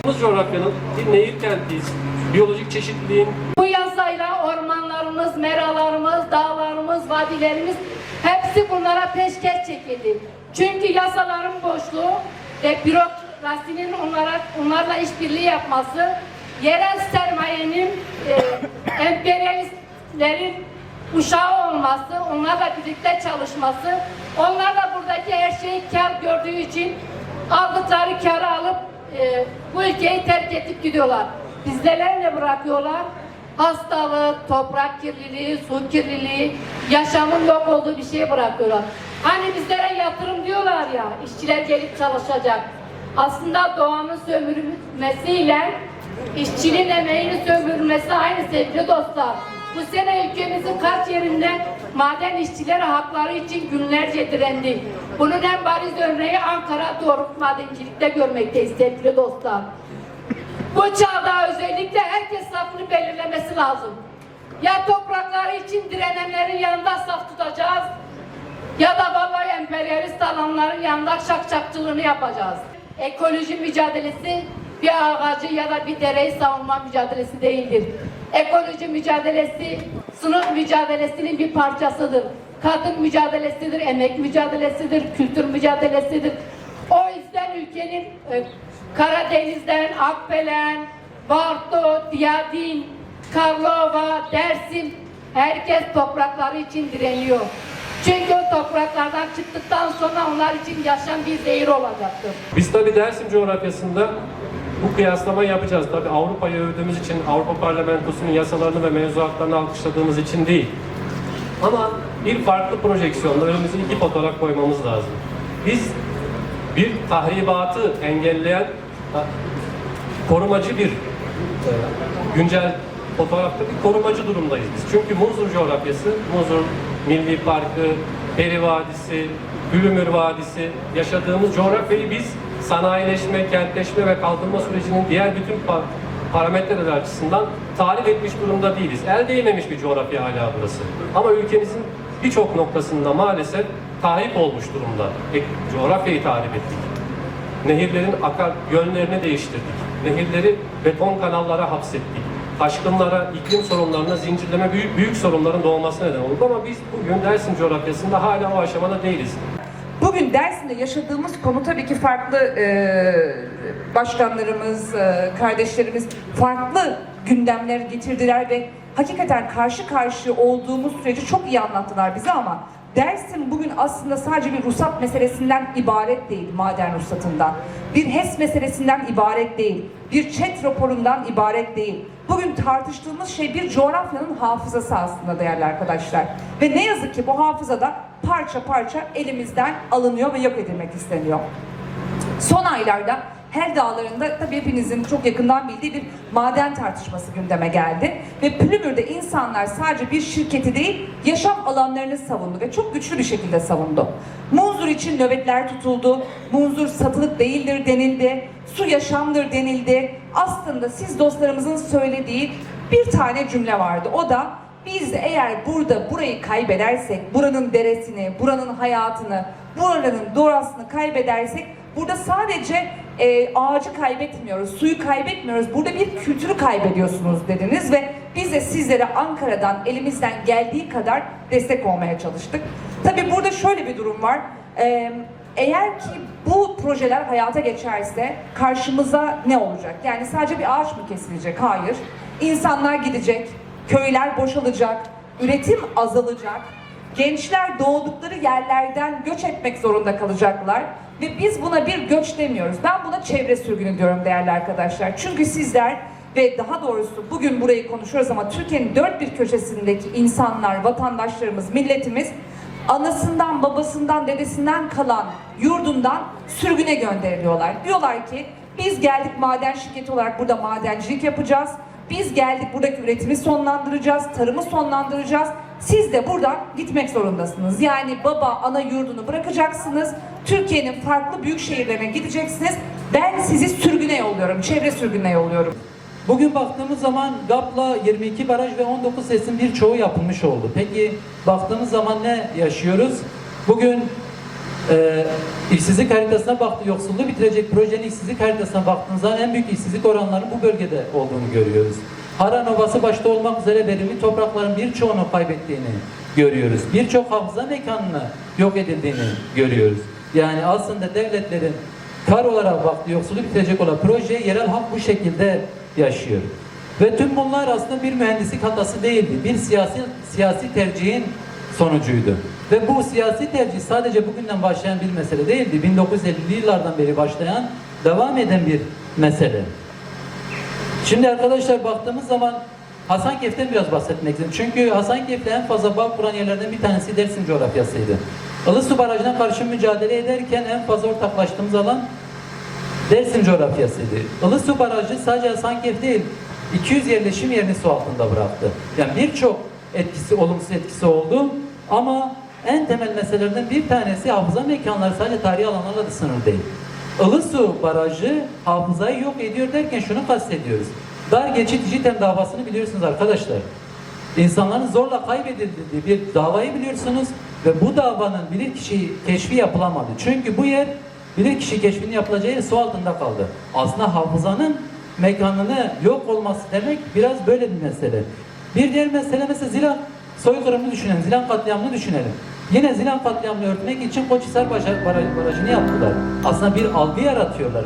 Bu coğrafyanın bir nehir kentiyiz. Biyolojik çeşitliliğin. Bu yasayla ormanlarımız, meralarımız, dağlarımız, vadilerimiz hepsi bunlara peşkeş çekildi. Çünkü yasaların boşluğu ve bürokrasinin onlarla işbirliği yapması, yerel sermayenin emperyalistlerin uşağı olması, onlarla birlikte çalışması, onlar da buradaki her şeyi kar gördüğü için aldıkları karı alıp bu ülkeyi terk edip gidiyorlar. Bizleri ne bırakıyorlar? Hastalık, toprak kirliliği, su kirliliği, yaşamın yok olduğu bir şey bırakıyorlar. Hani bizlere yatırım diyorlar ya, işçiler gelip çalışacak. Aslında doğanın sömürülmesiyle işçinin emeğinin sömürülmesi aynı sevgili dostlar. Bu sene ülkemizin kaç yerinde maden işçileri hakları için günlerce direndi. Bunun en bariz örneği Ankara Doruk Madencilik'te görmekteyiz sevgili dostlar. Bu çağda özellikle herkes safını belirlemesi lazım. Ya toprakları için direnenlerin yanında saf tutacağız ya da vallahi emperyalist alanların yanında şakşakçılığını yapacağız. Ekoloji mücadelesi bir ağacı ya da bir dereyi savunma mücadelesi değildir. Ekoloji mücadelesi sınıf mücadelesinin bir parçasıdır. Kadın mücadelesidir, emek mücadelesidir, kültür mücadelesidir. O yüzden ülkenin Karadeniz'den Akbelen, Barto, Diyadin, Karlova, Dersim herkes toprakları için direniyor. Çünkü o topraklardan çıktıktan sonra onlar için yaşam bir zehir olacaktır. Biz tabii Dersim coğrafyasında bu kıyaslamayı yapacağız. Tabii Avrupa'yı övdüğümüz için, Avrupa Parlamentosu'nun yasalarını ve mevzuatlarını alkışladığımız için değil. Ama bir farklı projeksiyonda önümüze iki fotoğraf koymamız lazım. Biz bir tahribatı engelleyen korumacı bir güncel fotoğrafta bir korumacı durumdayız biz. Çünkü Munzur coğrafyası, Munzur Milli Parkı, Peri Vadisi, Gülümür Vadisi, yaşadığımız coğrafyayı biz sanayileşme, kentleşme ve kalkınma sürecinin diğer bütün parametreler açısından tarif etmiş durumda değiliz. El değmemiş bir coğrafya hala burası. Ama ülkemizin birçok noktasında maalesef tahrip olmuş durumda. Coğrafyayı tahrip ettik. Nehirlerin akar yönlerini değiştirdik. Nehirleri beton kanallara hapsettik. Taşkınlara, iklim sorunlarına, zincirleme büyük sorunların doğmasına neden oldu. Ama biz bugün Dersim coğrafyasında hala o aşamada değiliz. Bugün Dersim'de yaşadığımız konu tabii ki farklı. Başkanlarımız, kardeşlerimiz farklı gündemler getirdiler ve hakikaten karşı karşı olduğumuz süreci çok iyi anlattılar bize ama Dersim bugün aslında sadece bir ruhsat meselesinden ibaret değil, maden ruhsatından. Bir HES meselesinden ibaret değil, bir ÇED raporundan ibaret değil. Bugün tartıştığımız şey bir coğrafyanın hafızası aslında değerli arkadaşlar. Ve ne yazık ki bu hafızada parça parça elimizden alınıyor ve yok edilmek isteniyor. Son aylarda Her Dağları'nda tabii hepinizin çok yakından bildiği bir maden tartışması gündeme geldi. Ve Plümür'de insanlar sadece bir şirketi değil, yaşam alanlarını savundu ve çok güçlü bir şekilde savundu. Munzur için nöbetler tutuldu, Munzur satılık değildir denildi, su yaşamdır denildi. Aslında siz dostlarımızın söylediği bir tane cümle vardı. O da biz eğer burayı kaybedersek, buranın deresini, buranın hayatını, buranın doğasını kaybedersek burada sadece ağacı kaybetmiyoruz, suyu kaybetmiyoruz, burada bir kültürü kaybediyorsunuz dediniz ve biz de sizlere Ankara'dan elimizden geldiği kadar destek olmaya çalıştık. Tabii burada şöyle bir durum var. Eğer ki bu projeler hayata geçerse karşımıza ne olacak? Yani sadece bir ağaç mı kesilecek? Hayır. İnsanlar gidecek, köyler boşalacak, üretim azalacak, gençler doğdukları yerlerden göç etmek zorunda kalacaklar ve biz buna bir göç demiyoruz. Ben buna çevre sürgünü diyorum değerli arkadaşlar. Çünkü sizler ve daha doğrusu bugün burayı konuşuyoruz ama Türkiye'nin dört bir köşesindeki insanlar, vatandaşlarımız, milletimiz anasından, babasından, dedesinden kalan yurdundan sürgüne gönderiliyorlar. Diyorlar ki biz geldik maden şirketi olarak burada madencilik yapacağız. Biz geldik buradaki üretimi sonlandıracağız, tarımı sonlandıracağız. Siz de buradan gitmek zorundasınız. Yani baba, ana yurdunu bırakacaksınız. Türkiye'nin farklı büyük şehirlerine gideceksiniz. Ben sizi sürgüne yolluyorum, çevre sürgüne yolluyorum. Bugün baktığımız zaman GAP'la 22 baraj ve 19 HES'in birçoğu yapılmış oldu. Peki baktığımız zaman ne yaşıyoruz? Bugün işsizlik haritasına baktı, yoksulluğu bitirecek projenin işsizlik haritasına baktığınızda en büyük işsizlik oranlarının bu bölgede olduğunu görüyoruz. Haran Ovası başta olmak üzere verimli toprakların birçoğunu kaybettiğini görüyoruz. Birçok hafıza mekanını yok edildiğini görüyoruz. Yani aslında devletlerin kar olarak baktığı yoksulluğu bitirecek olan proje yerel halk bu şekilde yaşıyor. Ve tüm bunlar aslında bir mühendislik hatası değildi. Bir siyasi tercihin sonucuydu. Ve bu siyasi tercih sadece bugünden başlayan bir mesele değildi. 1950'li yıllardan beri başlayan, devam eden bir mesele. Şimdi arkadaşlar baktığımız zaman Hasankeyf'ten biraz bahsetmek istedim. Çünkü Hasankeyf'te en fazla bağ kuran yerlerden bir tanesi Dersim coğrafyasıydı. Ilısu Barajı'na karşı mücadele ederken en fazla ortaklaştığımız alan Dersim coğrafyasıydı. Ilısu Barajı sadece Hasankeyf değil, 200 yerleşim yerini su altında bıraktı. Yani birçok etkisi, olumsuz etkisi oldu ama en temel meselelerden bir tanesi hafıza mekanları sadece tarihi alanlarla da sınırlı değil. Ilısu Barajı hafızayı yok ediyor derken şunu kastediyoruz. Dar geçit JITEM davasını biliyorsunuz arkadaşlar. İnsanların zorla kaybedildiği bir davayı biliyorsunuz ve bu davanın bilirkişi keşfi yapılamadı. Çünkü bu yer bilirkişi keşfinin yapılacağı yer su altında kaldı. Aslında hafızanın mekanını yok olması demek biraz böyle bir mesele. Bir diğer mesele mesela Zilan soykırımını düşünelim, Zilan katliamını düşünelim. Yine Zilan katliamını örtmek için Koçhisar Barajı'nı yaptılar. Aslında bir algı yaratıyorlar.